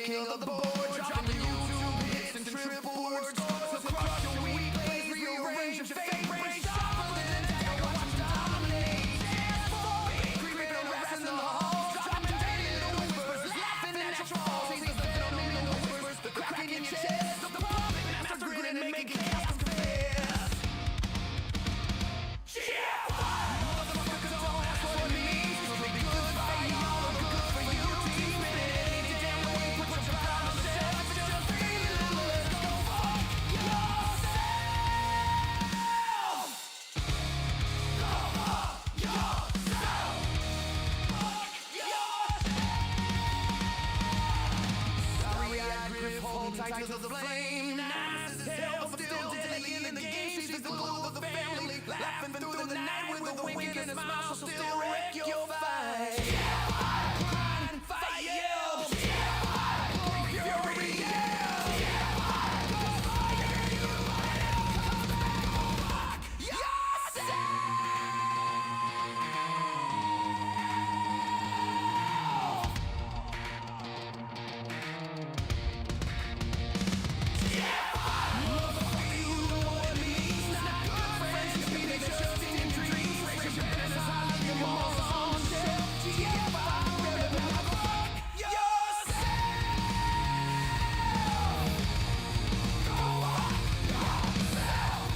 Kill the board, dropping YouTube hits and triple word scores. Crush your weak plays, rearrange your fake brain. Sharper than a dagger, watch them dominate. Dance for me, creeping and harassing the halls. Dropping daily little whispers, laughing at your trolls. He's the venom in the whispers, the crack in your chest. The puppet master grin and making chaos confess. Yeah! Motherfucker, don't ask what it means. It'll be good for y'all or good for you. Team in any damn way, put your pride on the shelf. Just feel it, let's go fuck yourself. Go fuck yourself. Fuck yourself. Sorry-eyed grip, holding tight to the flame. Nice as hell, but still deadly in the game. She's the glue of the family, laughing through the night with a wink and a smile. She'll still wreck your fight. Grind, fight, yell. Blow fury, yell. Go fire, you come back, fuck yourself. Motherfucker, you know what it means. Not good friends, you mean they just in dreams. Raise your banners high, your mom's on the shelf. GFI, better than fuck yourself. Go fuck yourself.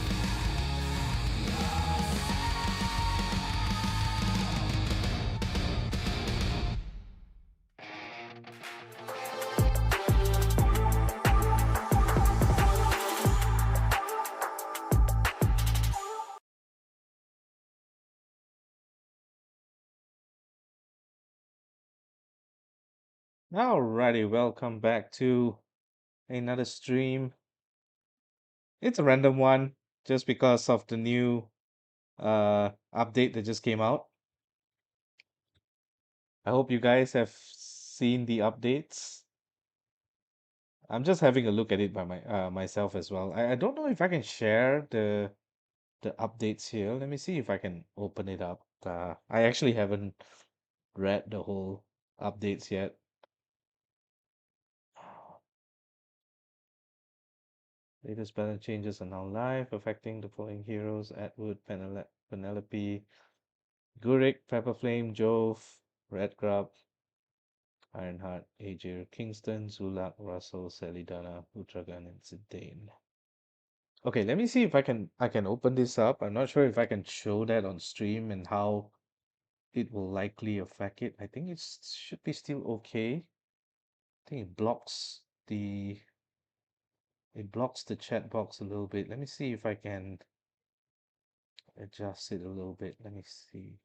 Alrighty, welcome back to another stream. It's a random one just because of the new update that just came out. I hope you guys have seen the updates. I'm just having a look at it by myself as well. I don't know if I can share the updates here. Let me see if I can open it up. I actually haven't read the whole updates yet. Latest balance changes are now live, affecting the following heroes: Atwood, Penelope, Gooric, Pepperflame, Jove, Red Grub, IronHeart, Ajir, Kingston, Zulak, Russell, Salidana, Utragan, and Zidane. Okay, let me see if I can open this up. I'm not sure if I can show that on stream and how it will likely affect it. I think it should be still okay. I think it blocks the chat box a little bit. Let me see if I can adjust it a little bit. Let me see.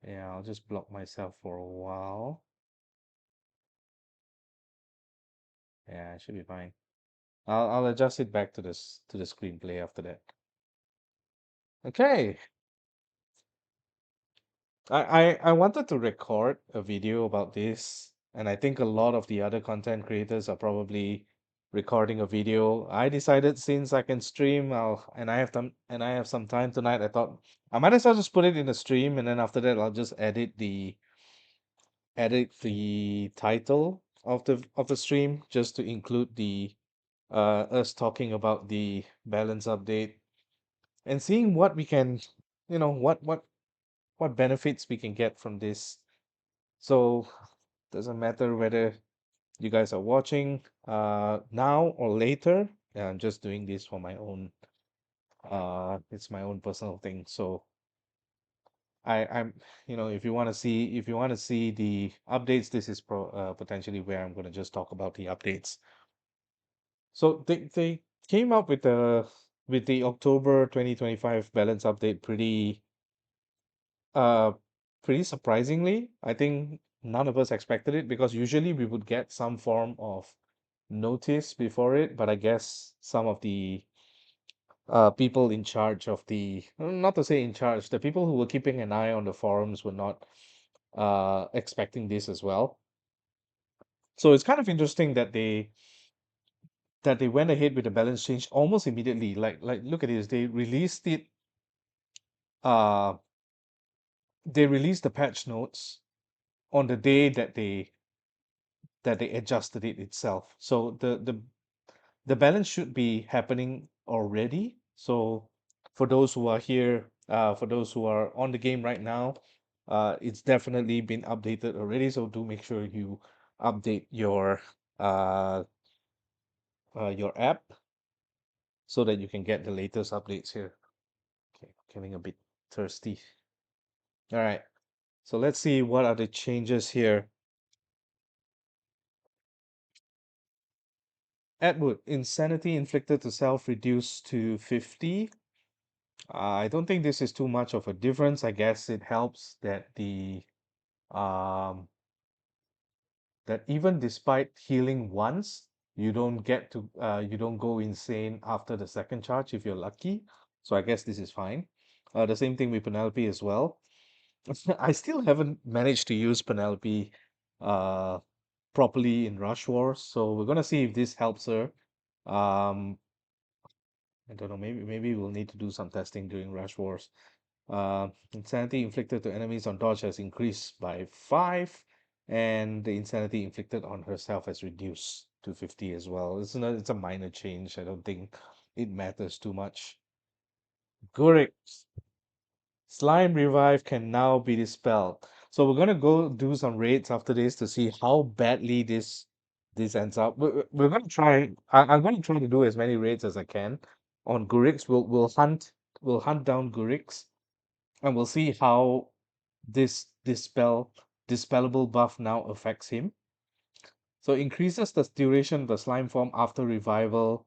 Yeah, I'll just block myself for a while. Yeah, it should be fine. I'll adjust it back to the screenplay after that. Okay. I wanted to record a video about this, and I think a lot of the other content creators are probably recording a video. I decided since I can stream, I have some time tonight, I thought I might as well just put it in the stream, and then after that I'll just edit the title of the stream just to include the us talking about the balance update and seeing what we can, what benefits we can get from this. So doesn't matter whether you guys are watching now or later. I'm just doing this for my own. It's my own personal thing. So I'm, if you want to see the updates, this is potentially where I'm going to just talk about the updates. So they came up with the October 2025 balance update uh pretty surprisingly. I think none of us expected it because usually we would get some form of notice before it, but I guess some of the people in charge of not to say in charge, the people who were keeping an eye on the forums were not expecting this as well. So it's kind of interesting that they went ahead with the balance change almost immediately. Like look at this, uh they released the patch notes on the day that they adjusted it itself. So the balance should be happening already. So for those who are here, for those who are on the game right now, it's definitely been updated already. So do make sure you update uh, your app so that you can get the latest updates here. Okay, getting a bit thirsty. All right, so let's see what are the changes here. Atwood, insanity inflicted to self reduced to 50. I don't think this is too much of a difference. I guess it helps um that even despite healing once, you don't go insane after the second charge if you're lucky. So I guess this is fine. The same thing with Penelope as well. I still haven't managed to use Penelope uh properly in Rush Wars, so we're gonna see if this helps her. Um, I don't know, maybe we'll need to do some testing during Rush Wars. Insanity inflicted to enemies on dodge has increased by 5, and the insanity inflicted on herself has reduced to 50 as well. It's a minor change. I don't think it matters too much. Gooric, slime revive can now be dispelled. So we're gonna go do some raids after this to see how badly this ends up. We're gonna try. I'm gonna try to do as many raids as I can on Goorics. We'll hunt down Goorics, and we'll see how this dispellable buff now affects him. So increases the duration of the slime form after revival.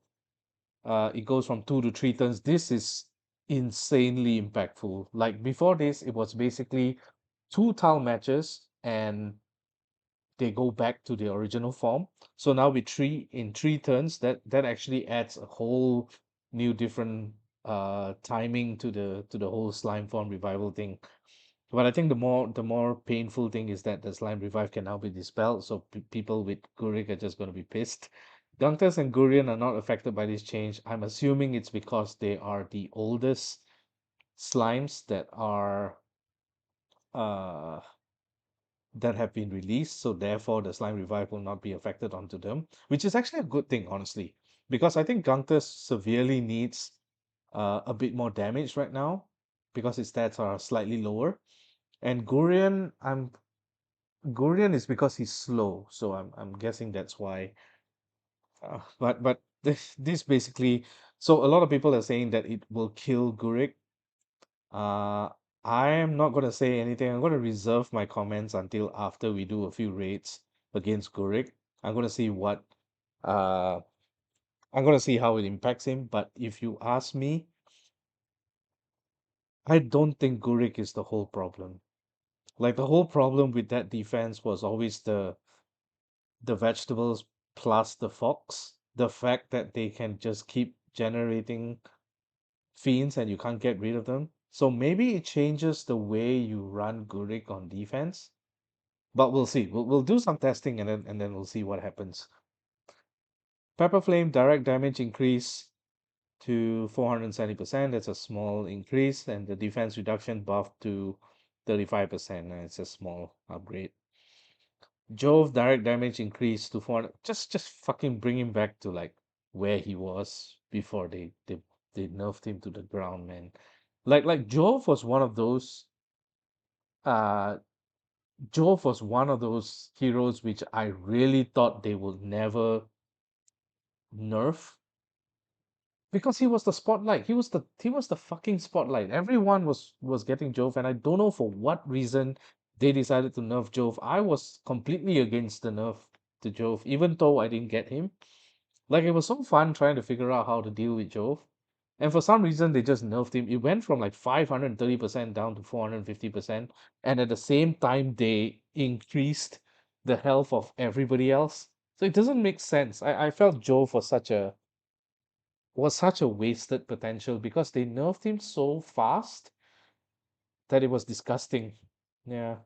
It goes from 2 to 3 turns. This is insanely impactful. Like before this, it was basically 2 tile matches and they go back to the original form. So now with 3 turns, that actually adds a whole new different timing to the whole slime form revival thing. But I think the more painful thing is that the slime revive can now be dispelled, so people with Gurik are just going to be pissed. Dunkers and Gurion are not affected by this change. I'm assuming it's because they are the oldest slimes uh that have been released, so therefore the slime revive will not be affected onto them, which is actually a good thing, honestly, because I think Gunkers severely needs a bit more damage right now because his stats are slightly lower. And Gurion is because he's slow, so I'm guessing that's why. But this basically, so a lot of people are saying that it will kill Gurik. Uh, I am not gonna say anything. I'm gonna reserve my comments until after we do a few raids against Gurik. I'm gonna see what uh I'm gonna see how it impacts him. But if you ask me, I don't think Gurik is the whole problem. Like the whole problem with that defense was always the vegetables plus the fox. The fact that they can just keep generating fiends and you can't get rid of them. So maybe it changes the way you run Gurik on defense. But we'll see. We'll do some testing and then we'll see what happens. Pepper Flame direct damage increase to 470%. That's a small increase, and the defense reduction buff to 35%. And it's a small upgrade. Jove direct damage increased to 400. Just fucking bring him back to like where he was before they nerfed him to the ground, man. Like uh Jove was one of those heroes which I really thought they would never nerf because he was the spotlight. He was the fucking spotlight. Everyone was getting Jove, and I don't know for what reason they decided to nerf Jove. I was completely against the nerf to Jove, even though I didn't get him. Like it was so fun trying to figure out how to deal with Jove. And for some reason they just nerfed him. It went from like 530% down to 450%. And at the same time they increased the health of everybody else. So it doesn't make sense. I felt Jove was such a wasted potential because they nerfed him so fast that it was disgusting. Yeah.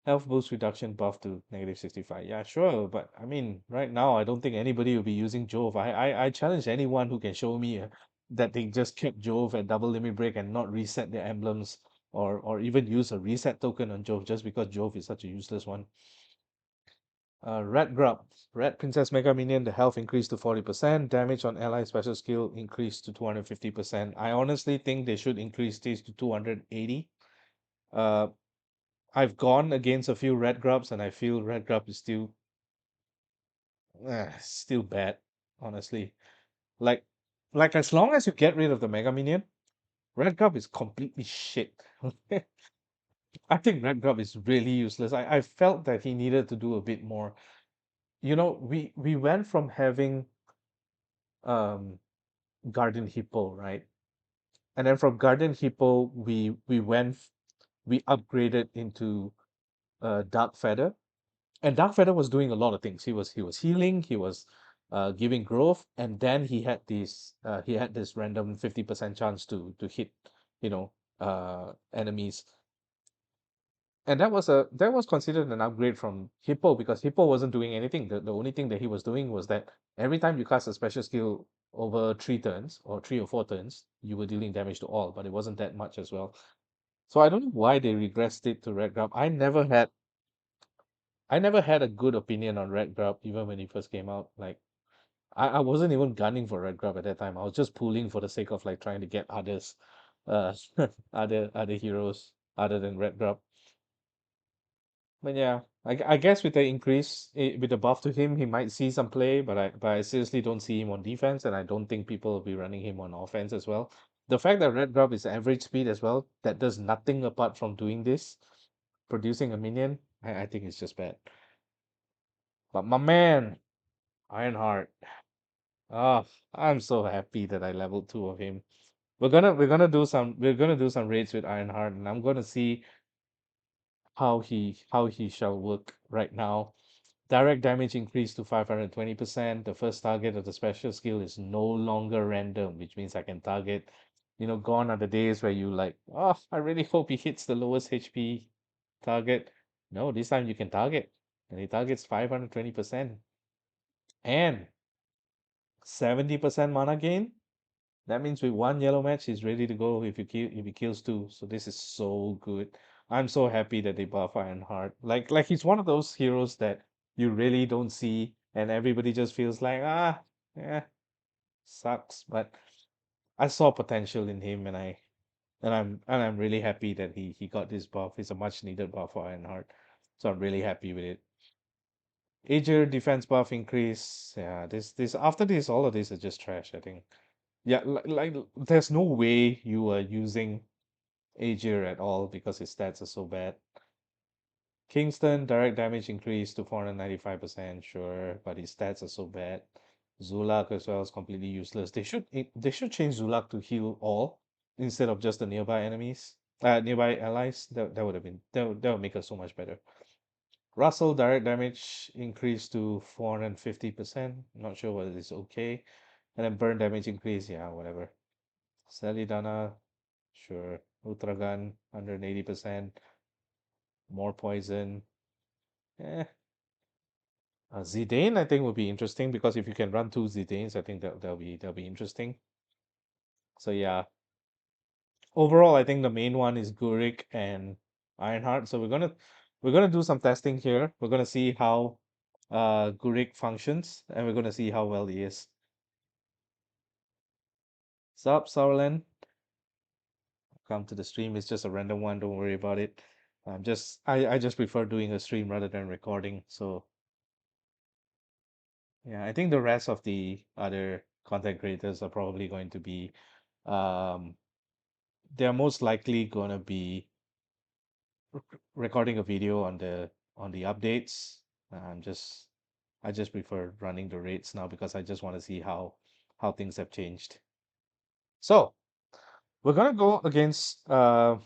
Health boost reduction buff to -65. Yeah, sure. But I mean, right now, I don't think anybody will be using Jove. I challenge anyone who can show me that they just kept Jove at double limit break and not reset their emblems or even use a reset token on Jove just because Jove is such a useless one. Red Grub. Red Princess Mega Minion, the health increased to 40%, damage on ally special skill increased to 250%. I honestly think they should increase this to 280. Uh, I've gone against a few Red Grubs and I feel Red Grub is still bad, honestly. Like, like as long as you get rid of the Mega Minion, Red Grub is completely shit. I think Red Grub is really useless. I felt that he needed to do a bit more. You know, we went from having um Garden Hippo, right? And then from Garden Hippo, we upgraded into Dark Feather, and Dark Feather was doing a lot of things. He was healing, he was giving growth, and then he had this random 50% chance to hit, enemies. And that was considered an upgrade from Hippo because Hippo wasn't doing anything. The only thing that he was doing was that every time you cast a special skill over 3 turns or 3 or 4 turns, you were dealing damage to all, but it wasn't that much as well. So I don't know why they regressed it to Red Grub. I never had a good opinion on Red Grub even when he first came out. Like I wasn't even gunning for Red Grub at that time. I was just pulling for the sake of like trying to get others, uh, other heroes other than Red Grub. But yeah, I guess with the increase with the buff to him, he might see some play. But I seriously don't see him on defense, and I don't think people will be running him on offense as well. The fact that Red Grub is average speed as well, that does nothing apart from doing this, producing a minion. I think it's just bad. But my man, Ironheart. Ah, I'm so happy that I leveled 2 of him. We're gonna do some raids with Ironheart, and I'm gonna see how he shall work right now. Direct damage increased to 520%. The first target of the special skill is no longer random, which means I can target. Gone are the days where you like, oh, I really hope he hits the lowest HP target. No, this time you can target, and he targets 520% and 70% mana gain. That means with one yellow match, he's ready to go if he kills two. So this is so good. I'm so happy that they buff Ironheart. Like he's one of those heroes that you really don't see, and everybody just feels like yeah, sucks. But I saw potential in him, and I'm really happy that he got this buff. It's a much needed buff for Ironheart, so I'm really happy with it. Aegir defense buff increase. Yeah, this after this, all of this is just trash. I think. Yeah, like there's no way you are using Aegir at all because his stats are so bad. Kingston direct damage increased to 495%, sure, but his stats are so bad. Zulak as well is completely useless. They should change Zulak to heal all instead of just the nearby enemies, nearby allies. That would make us so much better. Russell direct damage increased to 450%. Not sure whether it's okay. And then burn damage increase, yeah, whatever. Salidana, sure. Ultragun, 180%. More poison. Eh. Zidane, I think, would be interesting because if you can run 2 Zidanes, I think that'll be interesting. So yeah. Overall, I think the main one is Gooric and Ironheart. So we're gonna do some testing here. We're gonna see how Gooric functions, and we're gonna see how well he is. Sup, Sauerland? Come to the stream. It's just a random one. Don't worry about it. I just prefer doing a stream rather than recording. So yeah, I think the rest of the other content creators are probably going to be um they're most likely gonna be recording a video on the updates. I just prefer running the rates now because I just want to see how things have changed. So we're gonna go against we're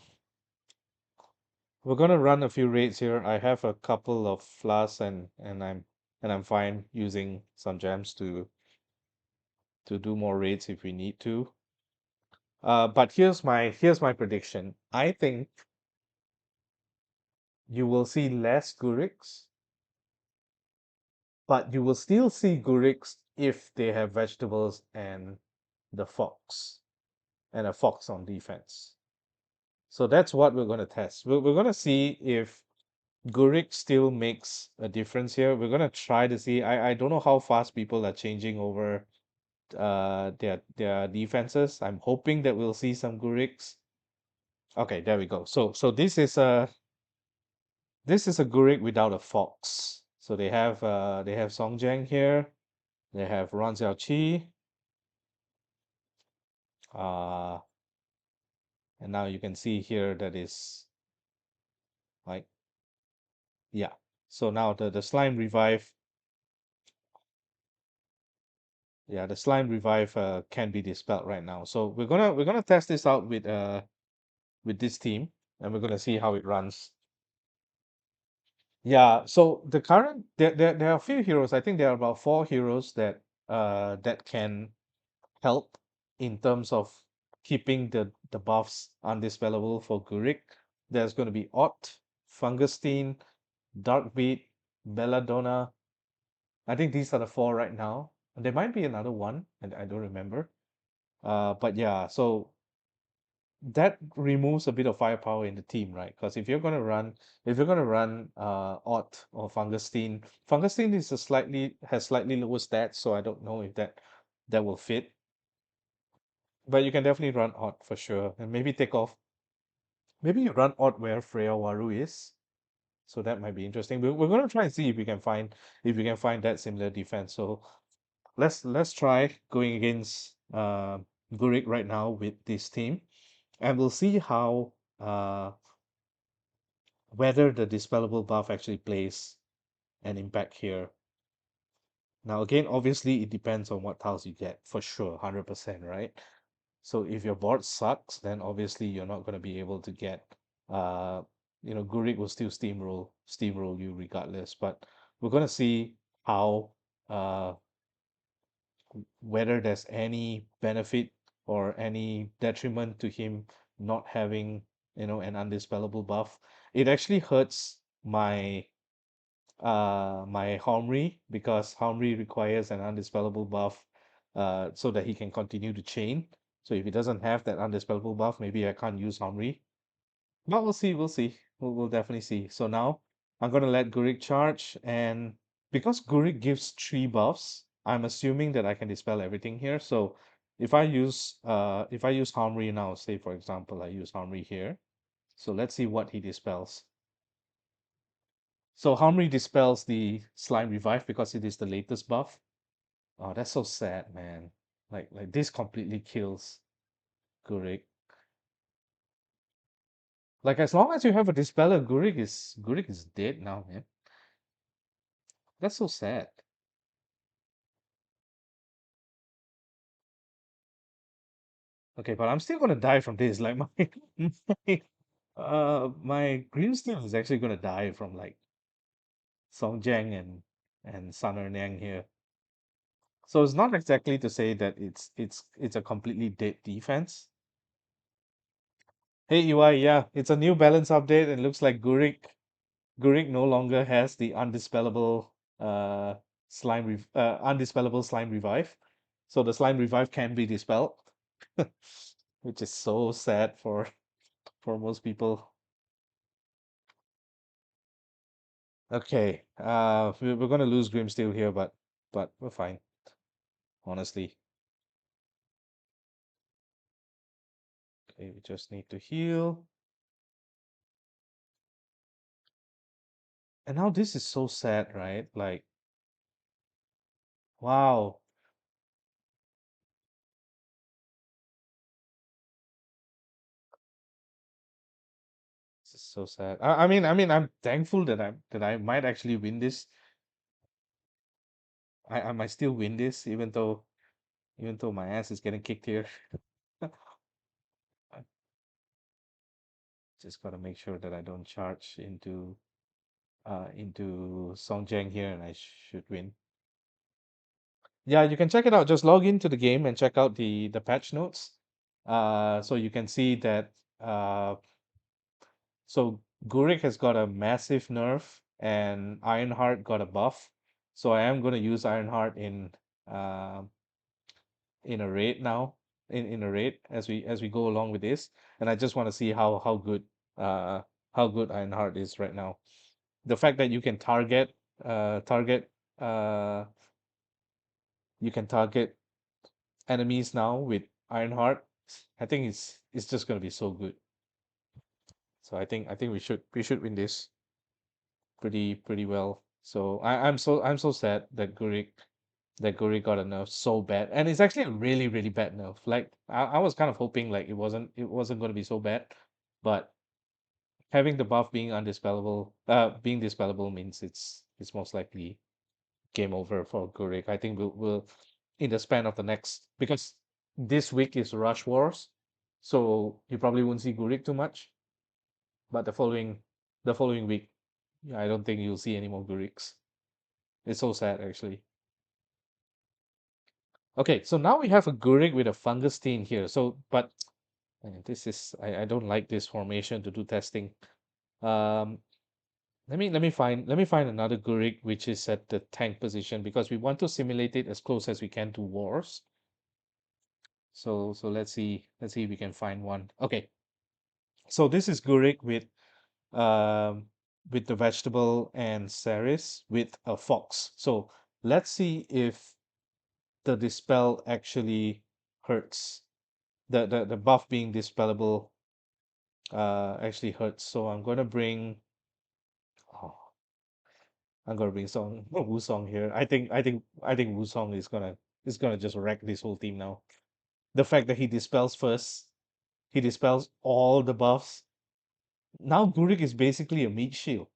gonna run a few raids here. I have a couple of flasks and I'm and I'm fine using some gems to do more raids if we need to. But here's my prediction. I think you will see less Goorics, but you will still see Goorics if they have vegetables and the fox and a fox on defense. So that's what we're going to test. We're going to see if Gooric still makes a difference here. We're going to try to see. I don't know how fast people are changing over their defenses. I'm hoping that we'll see some Goorics. Okay, there we go. So this is a Gooric without a fox. So they have Songjang here. They have Ran Xiaoqi. Uh and now you can see here that is like, yeah. So now the slime revive, yeah, the slime revive can be dispelled right now. So we're gonna test this out with this team, and we're gonna see how it runs. Yeah, so there are a few heroes. I think there are about four heroes that can help in terms of keeping the buffs undispellable for Gurik. There's going to be Ott, Fungustine, Darkbeat, Belladonna. I think these are the four right now. There might be another one, and I don't remember. But yeah, so that removes a bit of firepower in the team, right? Because if you're gonna run Ott or Fungustine, Fungustine has slightly lower stats, so I don't know if that will fit. But you can definitely run Ott for sure, and maybe take off. Maybe you run Ott where Freya Waru is, so that might be interesting. We're gonna try and see if we can find that similar defense. So let's try going against Gurik right now with this team, and we'll see how whether the dispellable buff actually plays an impact here. Now, again, obviously, it depends on what tiles you get, for sure, 100%, right? So if your board sucks, then obviously you're not going to be able to get, uh, Gurik will still steamroll you regardless. But we're going to see how, uh, whether there's any benefit or any detriment to him not having, an undispellable buff. It actually hurts my Homri, because Homri requires an undispellable buff so that he can continue to chain. So if he doesn't have that undispellable buff, maybe I can't use Homri. But we'll see, we'll see. We'll definitely see. So now I'm gonna let Gurik charge, and because Gurik gives three buffs, I'm assuming that I can dispel everything here. So if I use Homri now, say for example I use Homri here. So let's see what he dispels. So Homri dispels the Slime Revive because it is the latest buff. Oh, that's so sad, man. Like this completely kills Gurik. Like as long as you have a dispeller, Gurik is dead now, man. That's so sad. Okay, but I'm still gonna die from this. Like my Grimsteel is actually gonna die from like Songjang and Sun Ernang here. So it's not exactly to say that it's a completely dead defense. Hey UI, yeah, it's a new balance update, and looks like Gurik no longer has the uh undispellable slime revive. So the slime revive can be dispelled, which is so sad for most people. Okay, we're gonna lose Grimsteel here, but we're fine, honestly. Okay, we just need to heal. And now this is so sad, right? Like, wow, this is so sad. I mean, I'm thankful that I might actually win this. I might still win this, even though my ass is getting kicked here. I just gotta make sure that I don't charge into. into Songjang here, and I should win. Yeah, you can check it out. Just log into the game and check out the patch notes. So you can see that so Gooric has got a massive nerf and Ironheart got a buff. So I am going to use Ironheart uh, in a raid now, in a raid as we go along with this. And I just want to see uh how good Ironheart is right now. The fact that target uh you can target enemies now with Ironheart, I think it's just gonna be so good. So I think we should win this pretty well. So I'm so sad that Gooric got a nerf so bad, and it's actually a really bad nerf. Like I was kind of hoping like it wasn't going to be so bad, but having the buff being dispellable means it's most likely game over for Gooric. I think we'll in the span of the next, because this week is Rush Wars, so you probably won't see Gooric too much. But the following week, yeah, I don't think you'll see any more Goorics. It's so sad actually. Okay, so now we have a Gooric with a Fungusteen here. So, but this is I don't like this formation to do testing. Um, let me find another Gooric which is at the tank position because we want to simulate it as close as we can to wars. So let's see if we can find one. Okay, so this is Gooric with the vegetable and Ceres with a fox. So let's see if the dispel actually hurts. The buff being dispellable actually hurts. So oh, I'm gonna bring Song Wusong here. I think Wusong is gonna just wreck this whole team now. The fact that he dispels first, he dispels all the buffs. Now Gurik is basically a meat shield.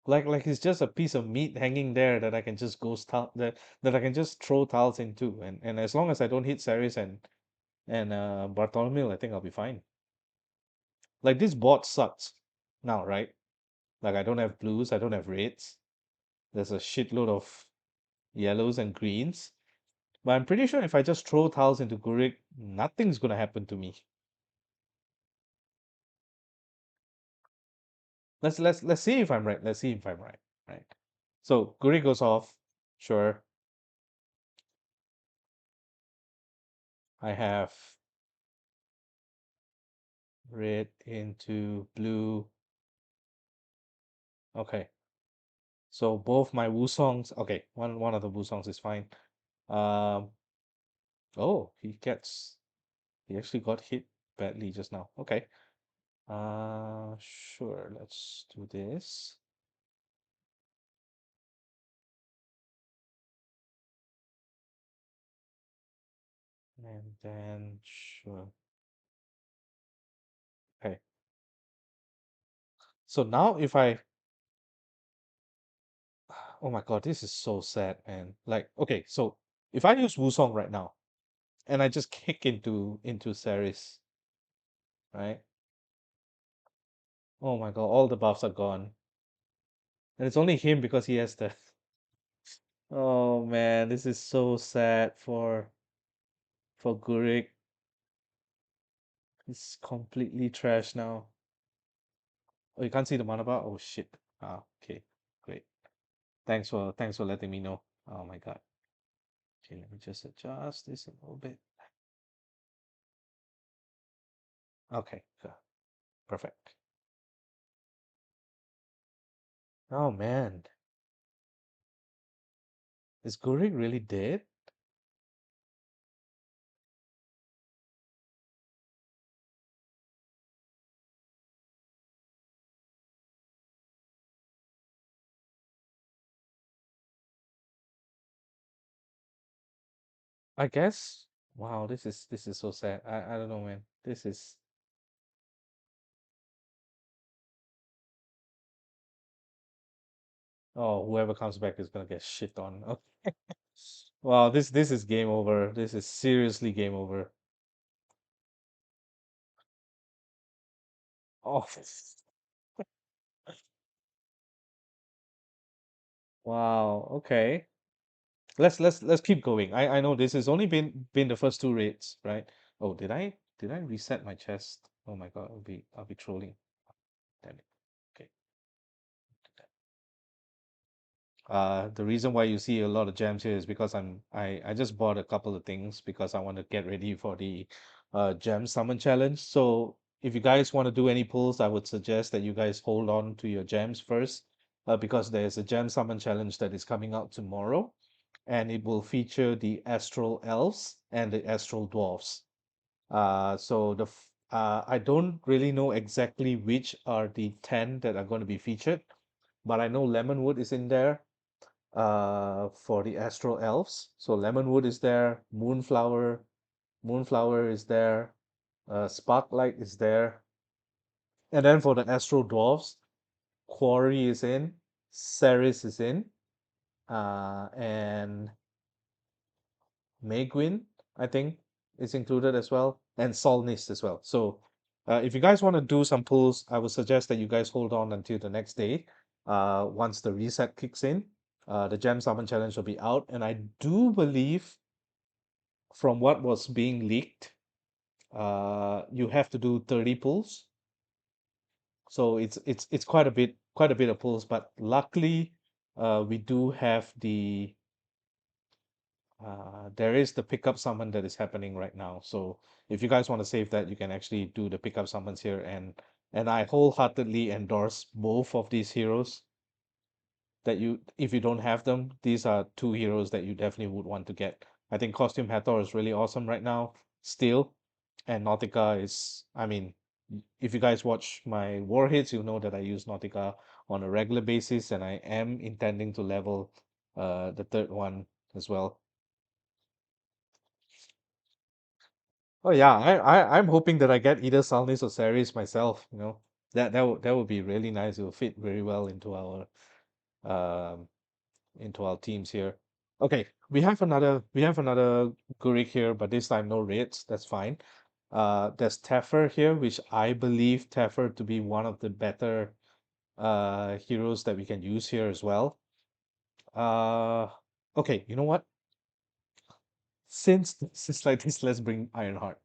Like it's just a piece of meat hanging there that I can just that I can just throw tiles into, and as long as I don't hit Ceres and Bartholomew, I think I'll be fine. Like this bot sucks now, right? Like I don't have blues, I don't have reds. There's a shitload of yellows and greens. But I'm pretty sure if I just throw tiles into Gurik, nothing's gonna happen to me. Let's see if I'm right. Let's see if I'm right. Right. So Gurik goes off. Sure. I have red into blue. Okay. So both my Wusongs. Okay, one of the Wusongs is fine. Um. Oh, he actually got hit badly just now. Okay. Sure. Let's do this. And then sure. Okay. So now if I oh my God, this is so sad, man. Like, okay, so if I use Wusong right now and I just kick into Ceres, right? Oh my God, all the buffs are gone. And it's only him because he has the oh man, this is so sad for Gurik. He's completely trash now. Oh, you can't see the mana bar? Oh shit. Ah, okay. Great. Thanks for letting me know. Oh my God. Okay, let me just adjust this a little bit. Okay, perfect. Oh man, is Gurik really dead? I guess. Wow, this is so sad. I don't know, man. This is oh, whoever comes back is gonna get shit on. Okay. Wow, this is game over. This is seriously game over. Oh, Wow. Okay. Let's keep going. I know this has only been the first two raids, right? Oh, did I reset my chest? Oh my God, I'll be trolling. Damn it. Okay. The reason why you see a lot of gems here is because I just bought a couple of things because I want to get ready for the gem summon challenge. So if you guys want to do any pulls, I would suggest that you guys hold on to your gems first, because there's a gem summon challenge that is coming out tomorrow, and it will feature the astral elves and the astral dwarfs. I don't really know exactly which are the 10 that are going to be featured, but I know Lemonwood is in there for the astral elves. So Lemonwood is there, Moonflower is there, Sparklight is there, and then for the astral dwarfs, Quarry is in, Ceres is in, and Megwin, I think, is included as well, and Solnist as well. So if you guys want to do some pulls, I would suggest that you guys hold on until the next day. Once the reset kicks in, the Gem Summon Challenge will be out, and I do believe from what was being leaked, you have to do 30 pulls. So it's quite a bit of pulls, but luckily, we do have there is the pickup summon that is happening right now. So if you guys want to save that, you can actually do the pickup summons here, and I wholeheartedly endorse both of these heroes. That you, if you don't have them, these are two heroes that you definitely would want to get. I think Costume Hathor is really awesome right now, still, and Nautica is, I mean, if you guys watch my Warheads, you know that I use Nautica on a regular basis, and I am intending to level the third one as well. Oh yeah, I'm hoping that I get either Salnis or Ceres myself, that would be really nice. It will fit very well um into our teams here. Okay, we have another Gooric here, but this time no raids. That's fine. There's Teffer here, which I believe Teffer to be one of the better heroes that we can use here as well. Uh, okay, you know what? Since like this, let's bring Ironheart.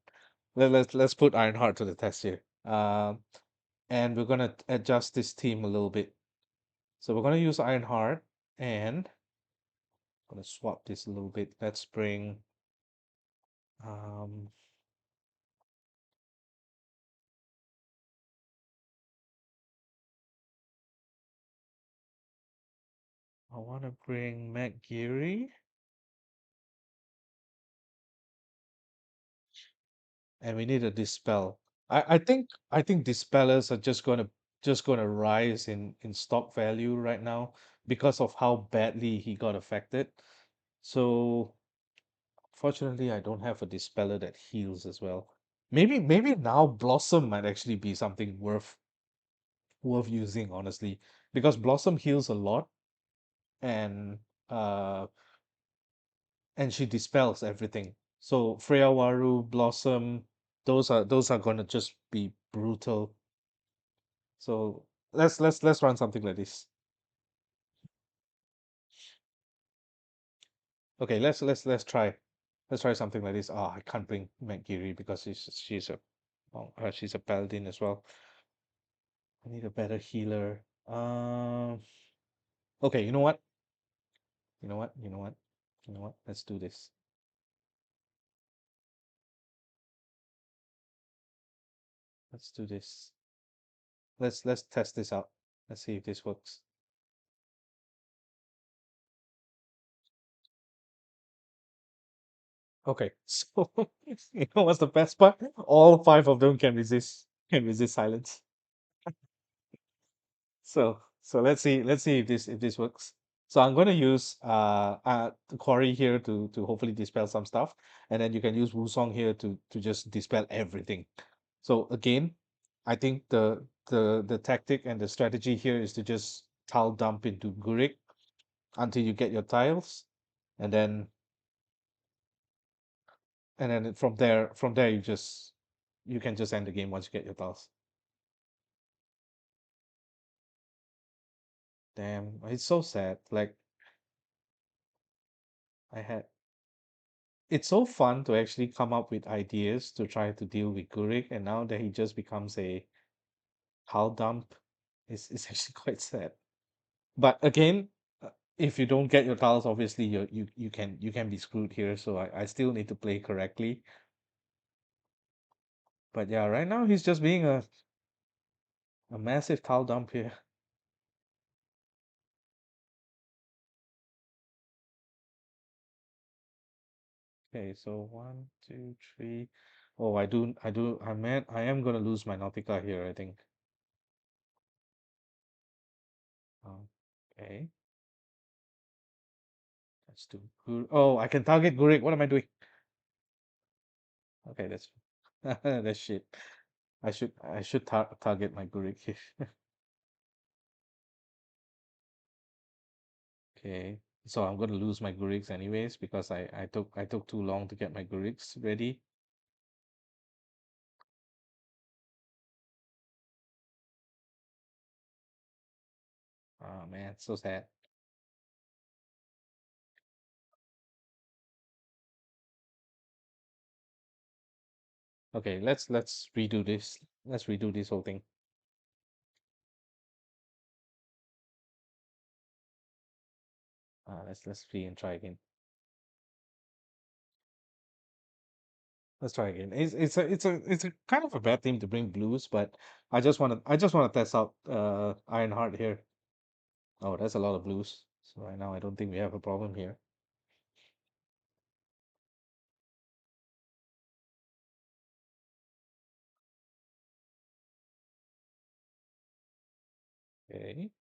Let's put Ironheart to the test here. And we're gonna adjust this team a little bit. So we're gonna use Ironheart, and I'm gonna swap this a little bit. Let's bring um I wanna bring Matt Geary, and we need a dispel. I think dispellers are just gonna rise in stock value right now because of how badly he got affected. So fortunately, I don't have a dispeller that heals as well. Maybe now Blossom might actually be something worth using, honestly, because Blossom heals a lot, and uh and she dispels everything. So Freya Waru, Blossom, those are gonna just be brutal. So let's run something like this. Okay, let's try something like this. Oh, I can't bring Megiri because she's a paladin as well. I need a better healer. Okay, you know what? You know what? You know what? You know what? Let's do this. Let's do this. Let's test this out. Let's see if this works. Okay, so you know what's the best part? All five of them can resist silence. So let's see if this works. So I'm gonna use the Quarry here to hopefully dispel some stuff, and then you can use Wusong here to just dispel everything. So again, I think the tactic and the strategy here is to just tile dump into Gurik until you get your tiles, and then from there you can just end the game once you get your tiles. Damn, it's so sad. Like I had it's so fun to actually come up with ideas to try to deal with Gurik, and now that he just becomes a hull dump, it's actually quite sad. But again, if you don't get your tiles, obviously you can be screwed here. So I still need to play correctly. But yeah, right now he's just being a massive tile dump here. Okay, so one, two, three. Oh, I am gonna lose my Nautica here, I think. Okay, let's do Oh, I can target Gurik. What am I doing? Okay, that's that's shit. I should target my Gurik here. Okay, so I'm gonna lose my Guriks anyways because I took too long to get my Guriks ready. Oh man, so sad. Okay, let's redo this. Let's redo this whole thing. Let's see and try again. Let's try again. It's a kind of a bad thing to bring blues, but I just wanna test out IronHeart here. Oh, that's a lot of blues. So right now I don't think we have a problem here. Okay.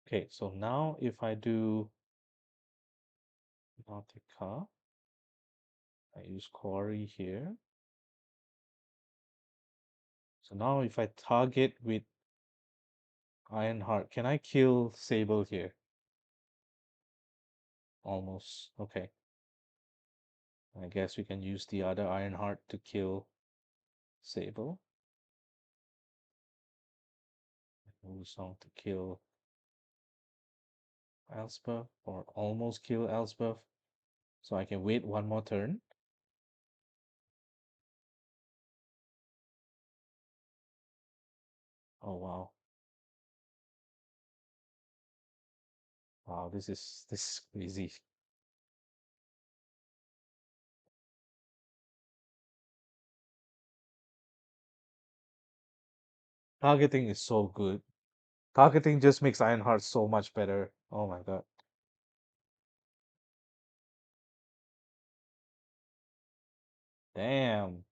Okay, so now if I do Nautica, I use Quarry here. So now if I target with Ironheart, can I kill Sable here? Almost. Okay. I guess we can use the other Ironheart to kill Sable. Moves on to kill Elspeth or almost kill Elspeth. So I can wait one more turn. Oh wow. Wow, this is crazy. Targeting is so good. Targeting just makes Ironheart so much better. Oh my god. Damn.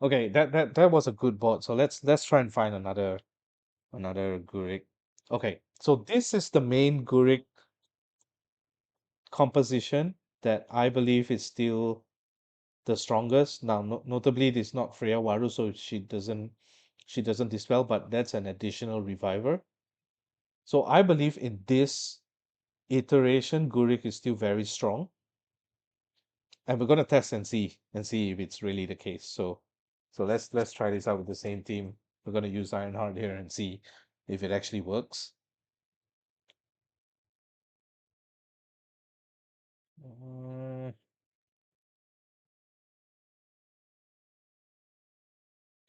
Okay, that was a good bot. So let's try and find another Gurik. Okay, so this is the main Gurik composition that I believe is still the strongest. Now, notably, it is not Freya Waru, so she doesn't dispel, but that's an additional reviver. So I believe in this iteration, Gurik is still very strong, and we're gonna test and see if it's really the case. So let's try this out with the same team. We're gonna use Ironheart here and see if it actually works. Uh,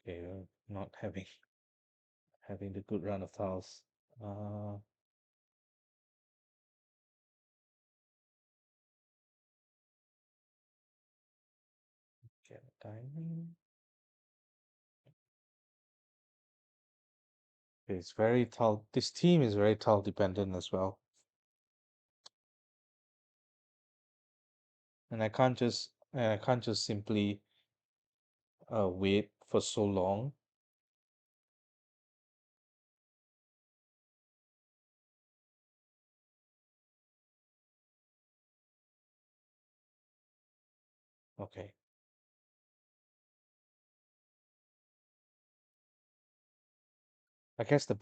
okay, not having the good run of tiles. Uh, get diamond. Okay, it's very tile. This team is very tile dependent as well, and I can't just simply wait for so long. Okay, I guess the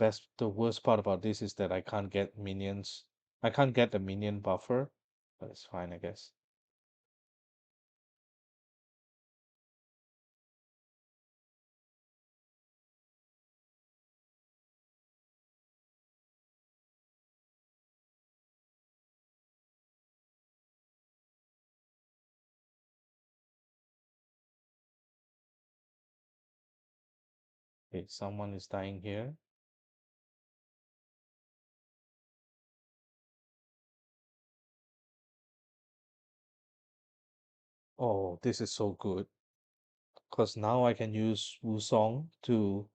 worst part about this is that I can't get minions. I can't get the minion buffer, but it's fine, I guess. Okay, someone is dying here. Oh, this is so good. Because now I can use Wusong to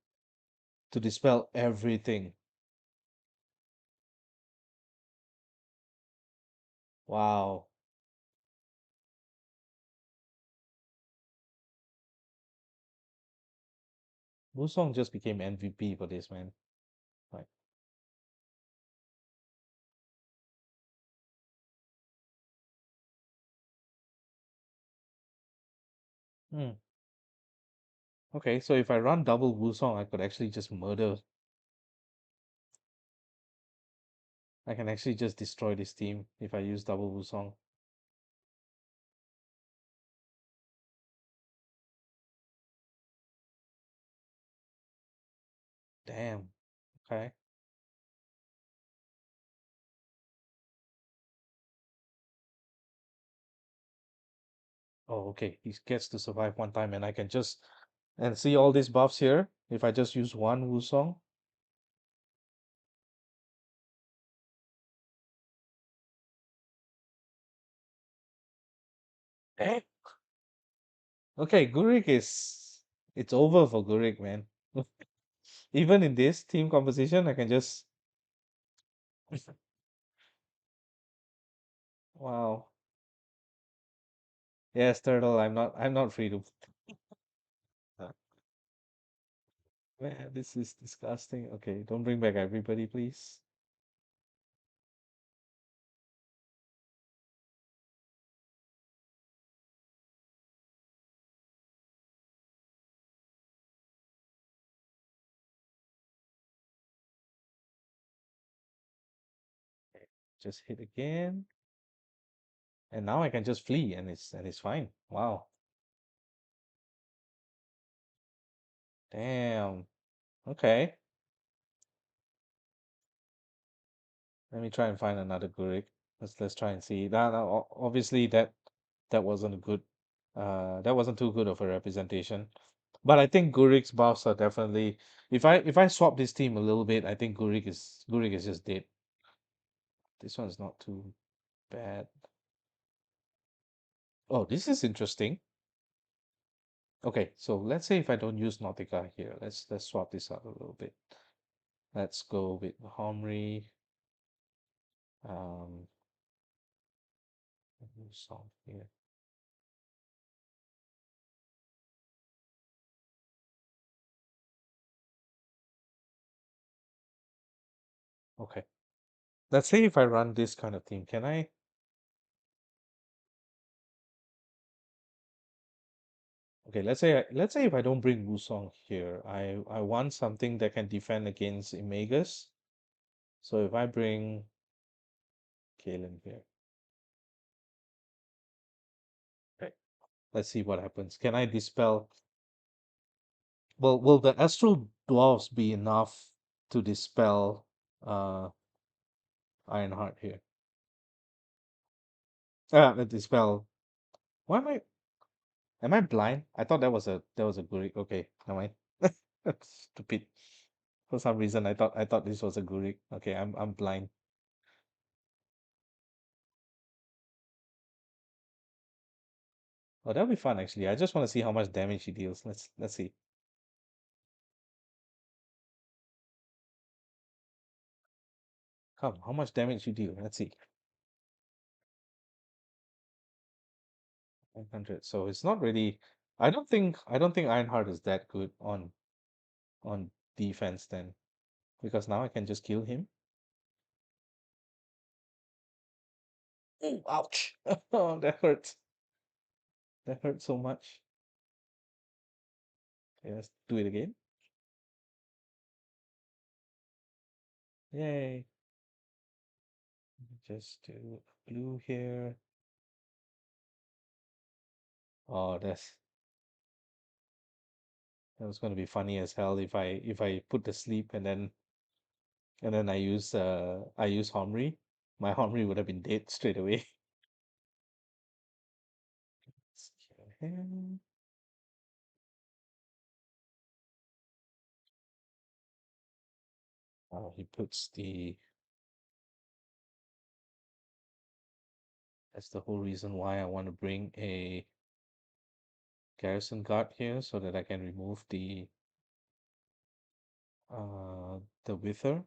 dispel everything. Wow. Wusong just became MVP for this, man. Like, hmm. Okay, so if I run double Wusong, I could actually just murder. I can actually just destroy this team if I use double Wusong. Damn. Okay. Oh, okay. He gets to survive one time, and I can just and see all these buffs here. If I just use one Wusong. Eh? Okay, Gooric is it's over for Gooric, man. Even in this team composition, I can just wow. Yes, Turtle. I'm not free to. Man, this is disgusting. Okay, don't bring back everybody, please. Just hit again. And now I can just flee and it's fine. Wow. Damn. Okay. Let me try and find another Gurik. Let's try and see. Obviously that wasn't a good that wasn't too good of a representation. But I think Gurik's buffs are definitely if I swap this team a little bit, I think Gurik is just dead. This one's not too bad. Oh, this is interesting. Okay, so let's say if I don't use Nautica here, let's swap this out a little bit. Let's go with Homri. Um, song here. Okay. Let's say if I run this kind of thing, can I? Okay, let's say if I don't bring Wusong here, I want something that can defend against Imagus. So if I bring Kalen here, okay, let's see what happens. Can I dispel? Well, will the Astral Dwarfs be enough to dispel Ironheart here? Dispel. Why am I blind? I thought that was a Gurik. Okay, never mind. Stupid. For some reason, I thought this was a Gurik. Okay, I'm blind. Oh, that'll be fun actually. I just want to see how much damage he deals. Let's see. Come, how much damage you deal? Let's see. 100. So it's not really. I don't think Ironheart is that good on defense then, because now I can just kill him. Ooh, ouch! Oh, that hurts. That hurts so much. Okay, let's do it again. Yay! Just do blue here. Oh, that was going to be funny as hell if I put the sleep and then I use Homri. My Homri would have been dead straight away. Let's kill him. He puts the. That's the whole reason why I want to bring a garrison guard here so that I can remove the wither.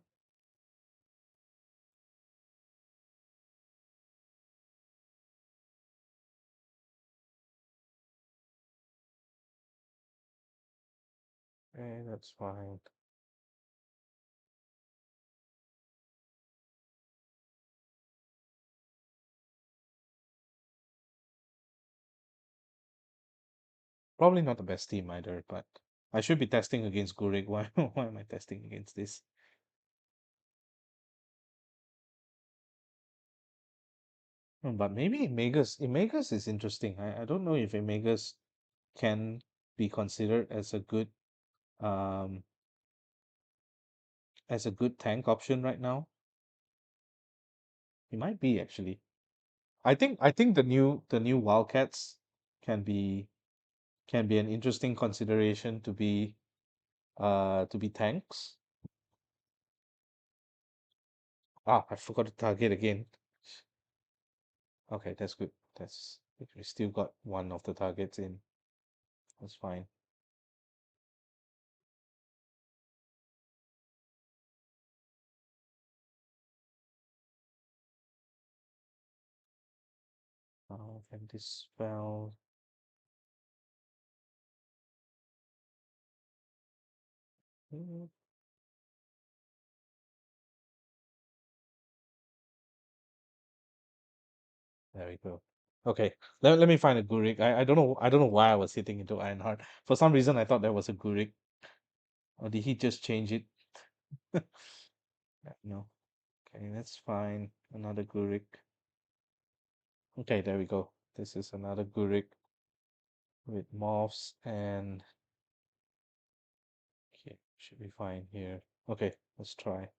Okay, that's fine. Probably not the best team either, but I should be testing against Gooric. Why why am I testing against this? But maybe Imagus is interesting. I don't know if Imagus can be considered um as a good tank option right now. It might be actually. I think the new Wildcats can be can be an interesting consideration to be tanks. Ah, I forgot to target again. Okay, that's good. That's we still got one of the targets in. That's fine. And this spell. Mm, there we go. Okay, let me find a Gurik. I don't know why I was hitting into Ironheart. For some reason I thought that was a Gurik. Or did he just change it? No. Okay, that's fine. Another Gurik. Okay, there we go. This is another Gurik with morphs and okay, should be fine here. Okay, let's try.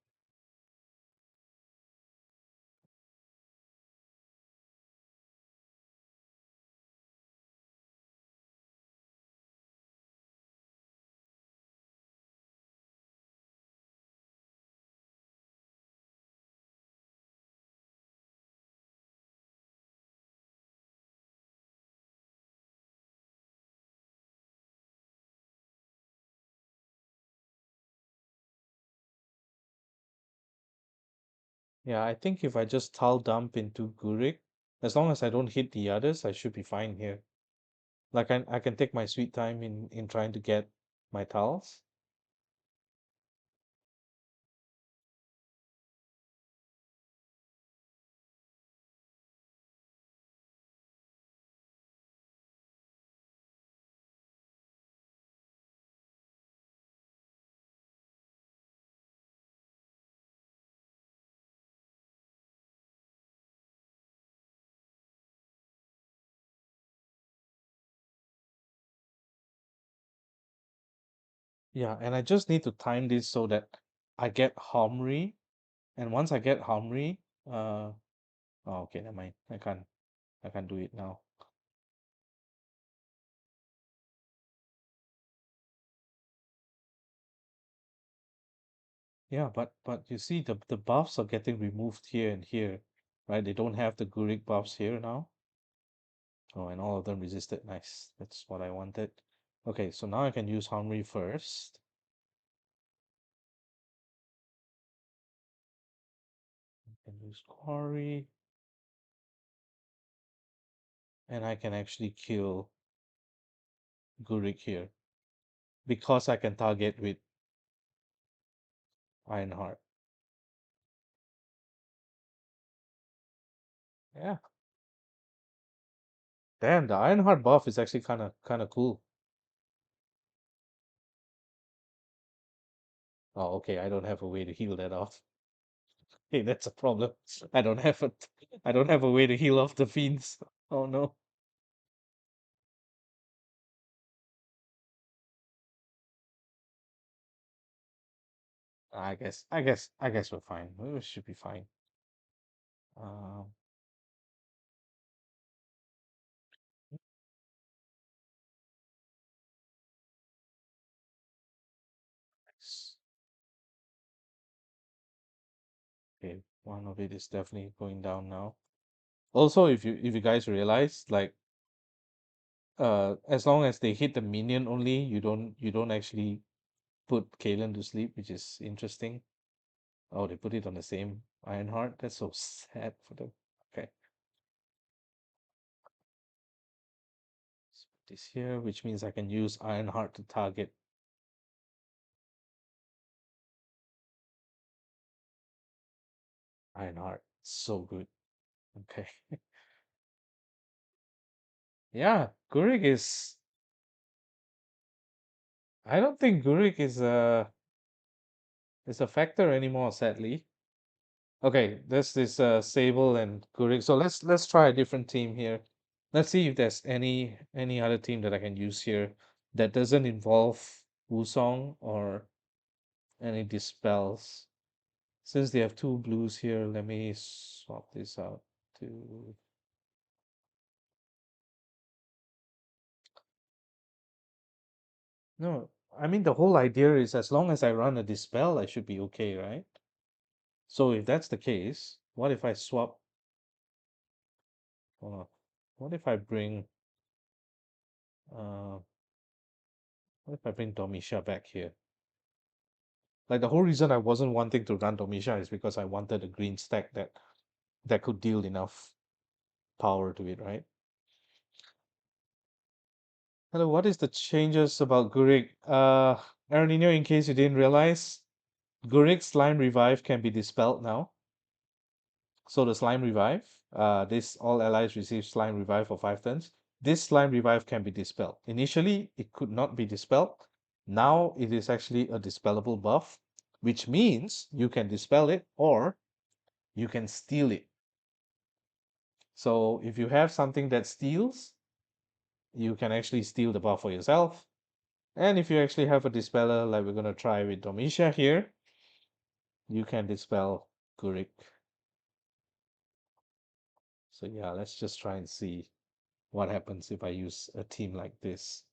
Yeah, I think if I just tile dump into Gurik, as long as I don't hit the others, I should be fine here. Like I can take my sweet time in trying to get my tiles. Yeah, and I just need to time this so that I get Homri, and once I get Homri, oh, okay, never mind. I can't do it now. Yeah, but you see the buffs are getting removed here and here, right? They don't have the Gurik buffs here now. Oh, and all of them resisted. Nice. That's what I wanted. Okay, so now I can use Homri first. I can use Quarry, and I can actually kill Gurik here because I can target with Ironheart. Yeah. Damn, the Ironheart buff is actually kind of cool. Oh, okay. I don't have a way to heal that off. Hey, that's a problem. I don't have a way to heal off the fiends. Oh no. I guess we're fine. We should be fine. Um, nice. Okay, one of it is definitely going down now. Also, if you guys realize, like, as long as they hit the minion only, you don't actually put Kalen to sleep, which is interesting. Oh, they put it on the same Ironheart. That's so sad for them. Okay, let's put this here, which means I can use Ironheart to target Ironheart. So good. Okay. Yeah, Gooric is. I don't think Gooric is a factor anymore, sadly. Okay, this Sable and Gooric. So let's try a different team here. Let's see if there's any other team that I can use here that doesn't involve Wusong or any dispels. Since they have two blues here, let me swap this out to. No, I mean the whole idea is as long as I run a dispel, I should be okay, right? So if that's the case, what if I swap? Hold on. What if I bring uh what if I bring Domisha back here? Like the whole reason I wasn't wanting to run Domisha is because I wanted a green stack that could deal enough power to it, right? Hello, what is the changes about Gurik? Aaronino, in case you didn't realize, Gurik's Slime Revive can be dispelled now. So the Slime Revive, this all allies receive Slime Revive for 5 turns. This Slime Revive can be dispelled. Initially, it could not be dispelled. Now it is actually a dispellable buff, which means you can dispel it or you can steal it. So if you have something that steals, you can actually steal the buff for yourself. And if you actually have a dispeller, like we're going to try with Domitia here, you can dispel Gurik. So yeah, let's just try and see what happens if I use a team like this.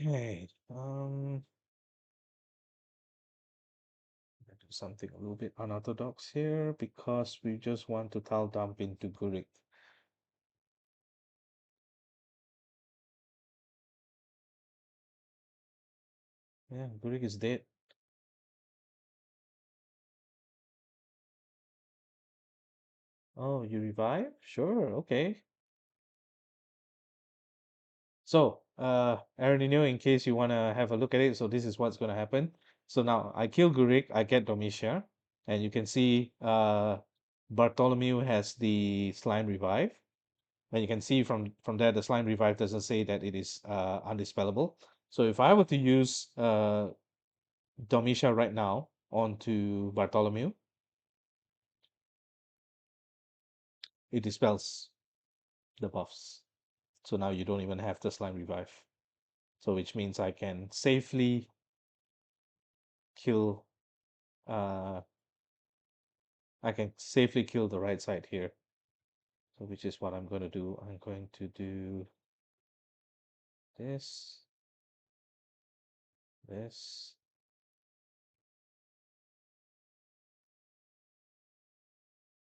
Okay, do something a little bit unorthodox here because we just want to tile dump into Gurik. Yeah, Gurik is dead. Oh, you revive? Sure, okay. So, Aaronino, in case you want to have a look at it, so this is what's going to happen. So now I kill Gurik, I get Domitia, and you can see Bartholomew has the Slime Revive. And you can see from there, the Slime Revive doesn't say that it is undispellable. So if I were to use Domitia right now onto Bartholomew, it dispels the buffs. So now you don't even have the Slime Revive. So which means I can safely kill uh I can safely kill the right side here. So which is what I'm going to do. I'm going to do this, this,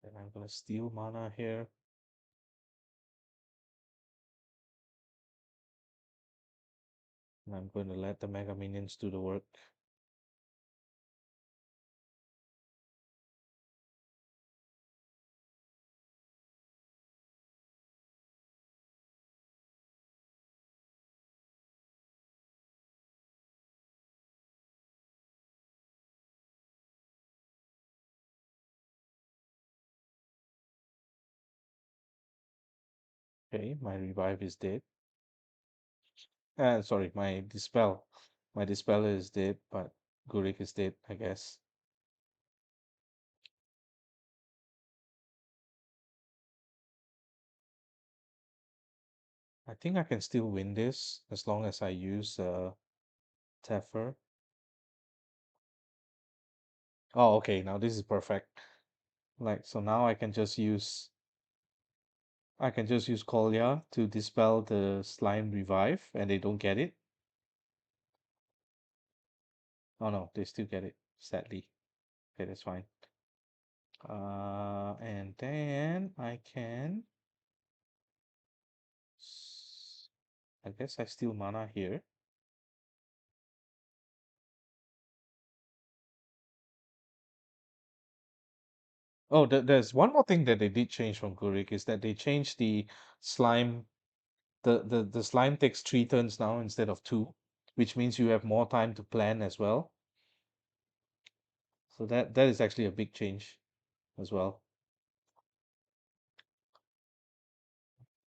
and I'm going to steal mana here. And I'm going to let the Mega Minions do the work. Okay, my revive is dead. Sorry, my dispel. My dispeller is dead, but Gurik is dead, I guess. I think I can still win this as long as I use Teffer. Oh, okay, now this is perfect. Like, so now I can just use I can just use Kolya to dispel the slime revive and they don't get it. Oh no, they still get it, sadly. Okay, that's fine. And then I can, I guess I steal mana here. Oh, there's one more thing that they did change from Gooric is that they changed the slime. The slime takes 3 turns now instead of two, which means you have more time to plan as well. So that is actually a big change as well.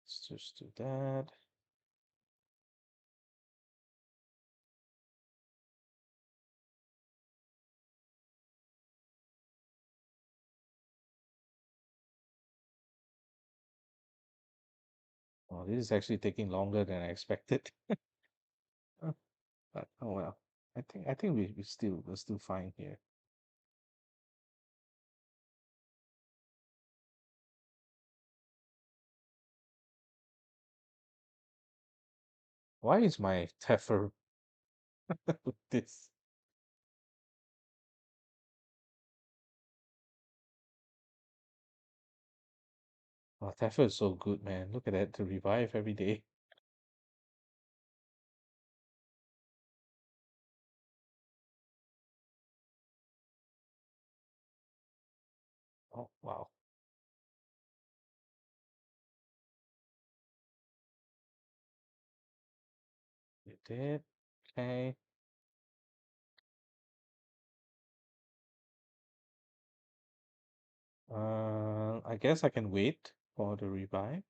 Let's just do that. Oh, this is actually taking longer than I expected. Uh, But oh well. I think we're still fine here. Why is my Teffer with this? Oh, Teffer is so good, man. Look at that to revive every day. Oh wow. You did. Okay. I guess I can wait for the revive.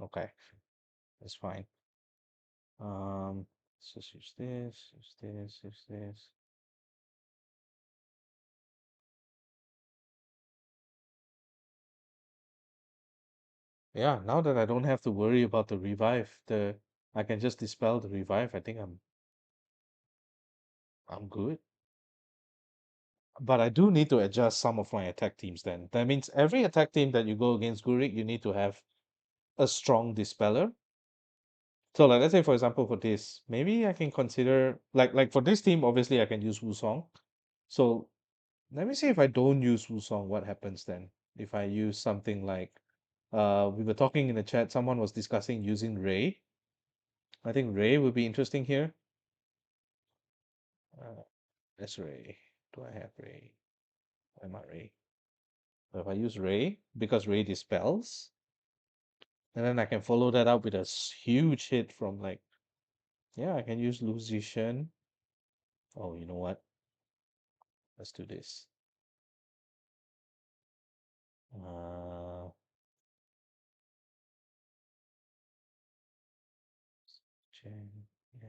Okay, that's fine. Let's just use this, use this, use this. Yeah, now that I don't have to worry about the revive, I can just dispel the revive. I think I'm good. But I do need to adjust some of my attack teams then. That means every attack team that you go against Gurik, you need to have a strong dispeller. So like let's say for example for this, maybe I can consider like for this team, obviously I can use Wusong. So let me see if I don't use Wusong, what happens then? If I use something like we were talking in the chat, someone was discussing using Ray. I think Ray would be interesting here. Uh, that's Ray. Do I have Ray? I'm not Ray. So if I use Ray, because Ray dispels, and then I can follow that up with a huge hit from like, yeah, I can use Lucian. Oh, you know what? Let's do this. Uh, Chen, yeah.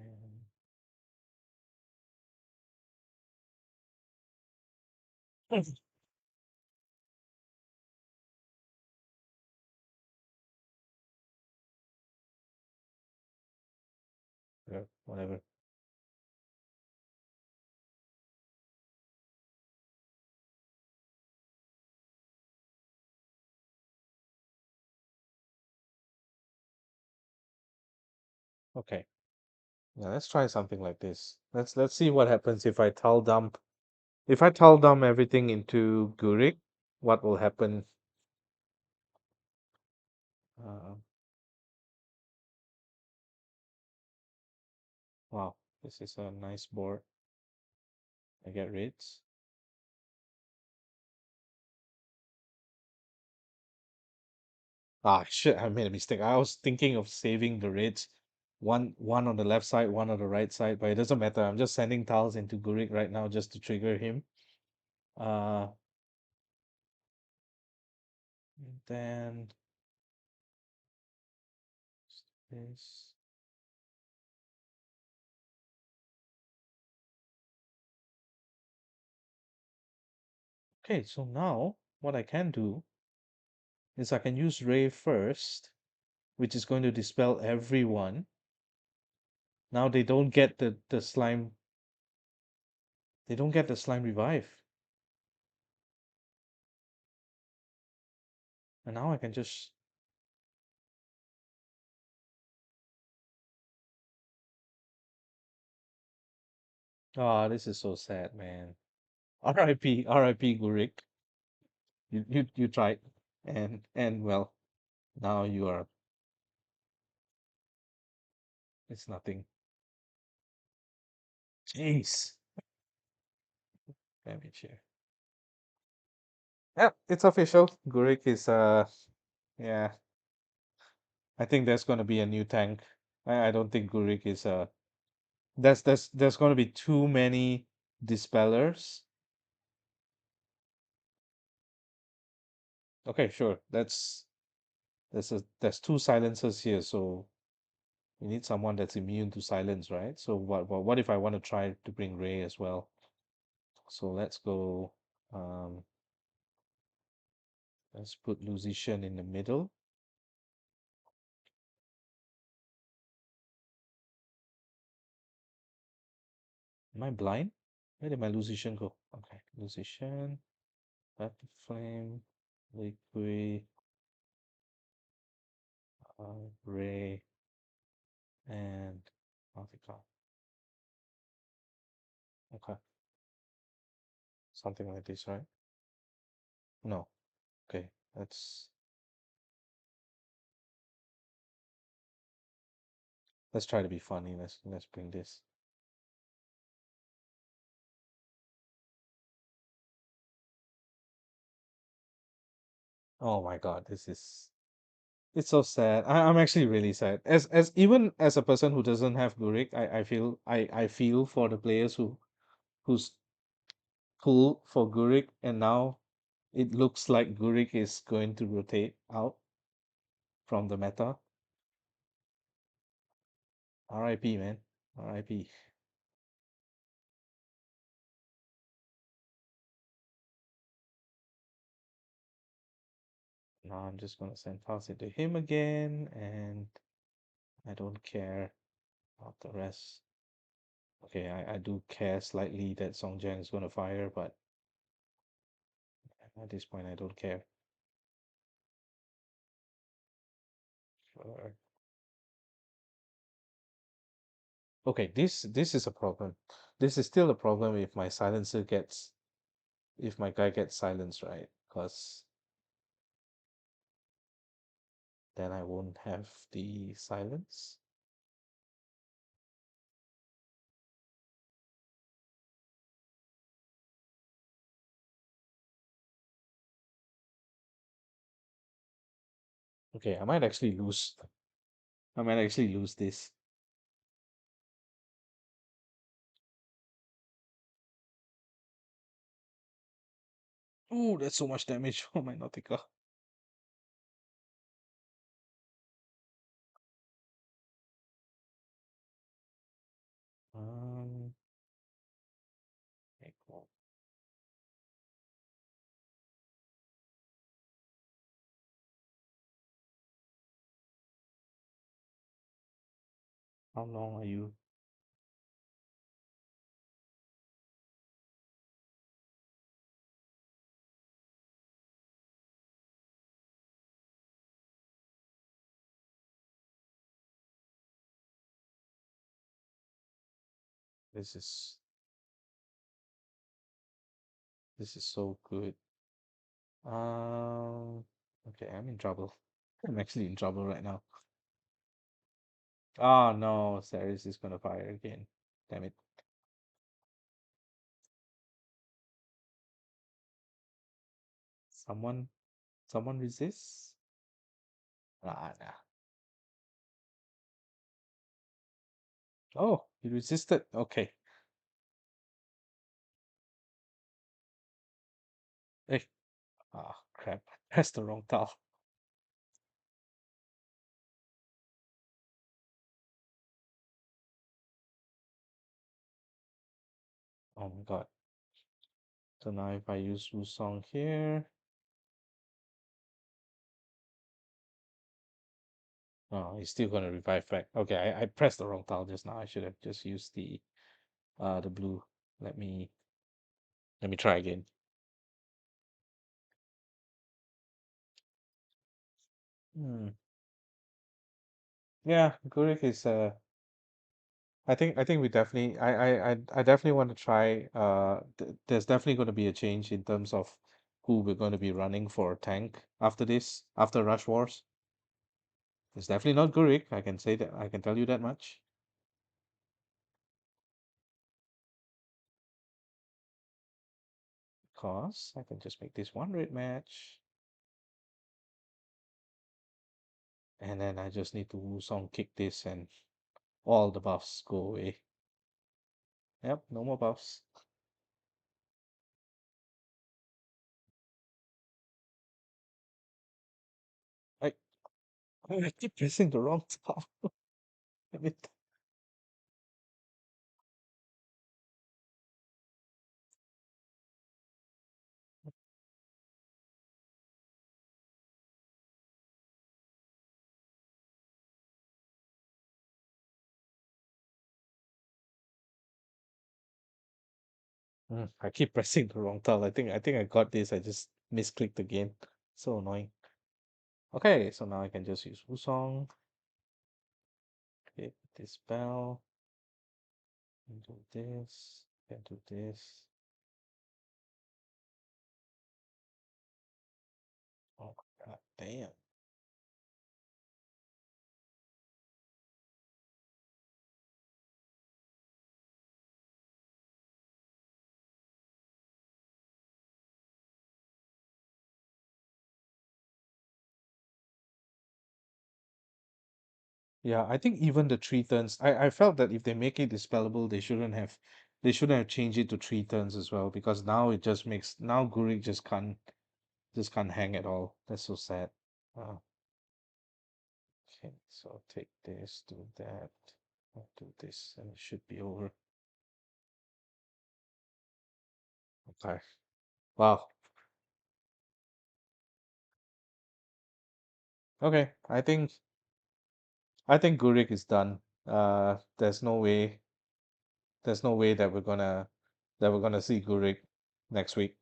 Yeah, whatever. Okay. Yeah, let's try something like this. Let's see what happens if I tall dump. If I tall dump everything into Gurik, what will happen? Uh, wow, this is a nice board. I get rates. Ah, shit, I made a mistake. I was thinking of saving the rates. One on the left side, one on the right side, but it doesn't matter. I'm just sending tiles into Gurik right now just to trigger him. Uh, and then this. Okay, so now what I can do is I can use Ray first, which is going to dispel everyone. Now they don't get the slime. They don't get the slime revive. And now I can just... Ah, this is so sad, man. R.I.P. R.I.P. Gooric. You tried. And well, now you are... It's nothing. Jeez. Damage here. Yeah, it's official. Gooric is yeah. I think there's gonna be a new tank. I don't think Gooric is there's gonna be too many dispellers. Okay, sure. There's two silencers here, so we need someone that's immune to silence, right? So what if I want to try to bring Ray as well? So let's go um let's put Lucian in the middle. Am I blind? Where did my Lucian go? Okay, Lucian, Rapid Flame, Liquid, Ray, and Multicard. Okay, something like this, right? No. Okay, let's try to be funny. Let's bring this. Oh my God, this is it's so sad. I'm actually really sad. As even as a person who doesn't have Gurik, I feel for the players who's pull for Gurik, and now it looks like Gurik is going to rotate out from the meta. RIP, man. RIP. Now I'm just gonna send pass it to him again, and I don't care about the rest. Okay, I do care slightly that Song Jiang is gonna fire, but at this point I don't care. Sure. Okay, this is a problem. This is still a problem if my silencer gets if my guy gets silenced, right? Because then I won't have the silence. Okay, I might actually lose. I might actually lose this. Oh, that's so much damage for my Nautica. Um, okay, cool. How long are you? This is this is so good. Okay, I'm in trouble. I'm actually in trouble right now. Oh no, Ceres is gonna fire again. Damn it. Someone someone resists? Ah, nah. Oh, you resisted. Okay. Hey. Ah, crap. Pressed the wrong tile. Oh my god. So now if I use Wusong here. Oh, he's still gonna revive back. Okay, I pressed the wrong tile just now. I should have just used the blue. Let me Let me try again. Hmm. Yeah, Gooric is I think we definitely I definitely want to try there's definitely going to be a change in terms of who we're going to be running for tank after this, after Rush Wars. It's definitely not Gooric, I can say that, I can tell you that much. Because I can just make this one red match and then I just need to Wusong kick this and all the buffs go away. Yep, no more buffs. I I keep pressing the wrong top. Damn it. I keep pressing the wrong tile. I think I got this. I just misclicked again. So annoying. Okay, so now I can just use Wusong. Okay, this spell. And do this. And do this. Oh god damn. Yeah, I think even the 3 turns. I felt that if they make it dispellable, they shouldn't have changed it to 3 turns as well, because now it just makes now Gurik just can't hang at all. That's so sad. Uh, okay, so take this, do that, do this, and it should be over. Okay. Wow. Okay. I think Gurik is done. There's no way that we're gonna see Gurik next week.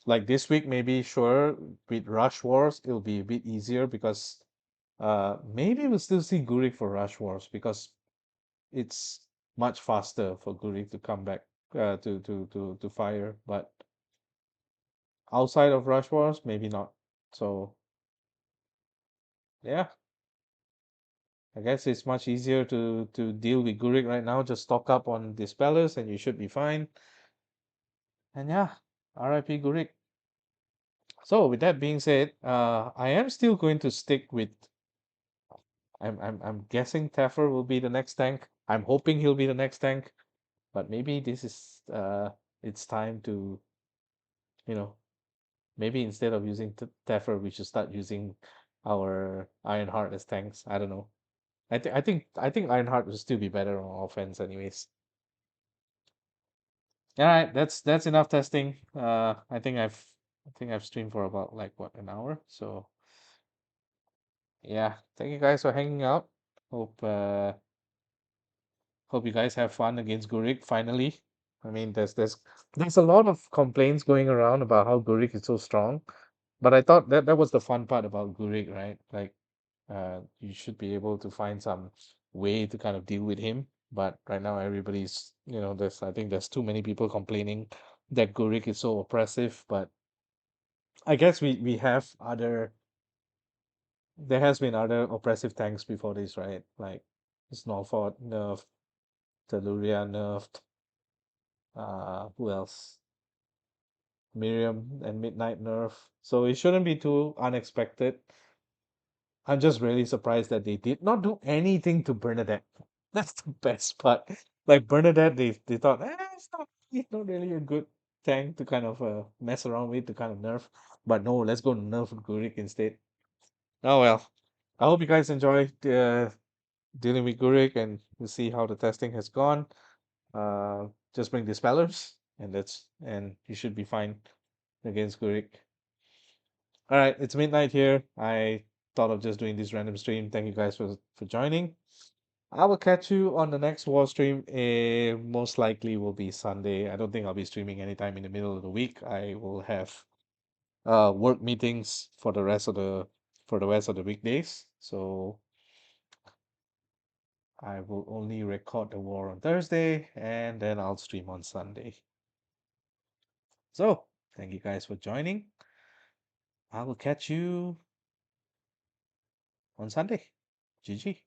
Like this week, maybe sure with Rush Wars, it'll be a bit easier because maybe we'll still see Gurik for Rush Wars because it's much faster for Gurik to come back to fire. But outside of Rush Wars, maybe not. So yeah, I guess it's much easier to deal with Gurik right now. Just stock up on Dispellers and you should be fine. And yeah, RIP Gurik. So with that being said, I am still going to stick with. I'm guessing Teffer will be the next tank. I'm hoping he'll be the next tank, but maybe this is it's time to, you know, maybe instead of using Teffer, we should start using our Ironheart as tanks. I don't know. I think Ironheart will still be better on offense anyways. All right, that's enough testing. I think I've streamed for about like what, an hour. So yeah, thank you guys for hanging out. Hope you guys have fun against Gurik finally. I mean, there's a lot of complaints going around about how Gurik is so strong, but I thought that was the fun part about Gurik, right? Like, you should be able to find some way to kind of deal with him. But right now, everybody's, I think there's too many people complaining that Gurik is so oppressive. But I guess we have there has been other oppressive tanks before this, right? Like Snowford nerfed, Telluria nerfed. Who else? Miriam and Midnight Nerf. So it shouldn't be too unexpected. I'm just really surprised that they did not do anything to Bernadette. That's the best part. Like Bernadette, they thought, it's not really a good tank to kind of mess around with, to kind of nerf. But no, let's go nerf Gurik instead. Oh well. I hope you guys enjoy dealing with Gurik, and we'll see how the testing has gone. Just bring dispellers and you should be fine against Gurik. All right, it's midnight here. I thought of just doing this random stream. Thank you guys for joining. I will catch you on the next war stream. Most likely will be Sunday. I don't think I'll be streaming anytime in the middle of the week. I will have work meetings for the rest of the weekdays. So I will only record the war on Thursday and then I'll stream on Sunday. So thank you guys for joining. I will catch you on Sunday. GG.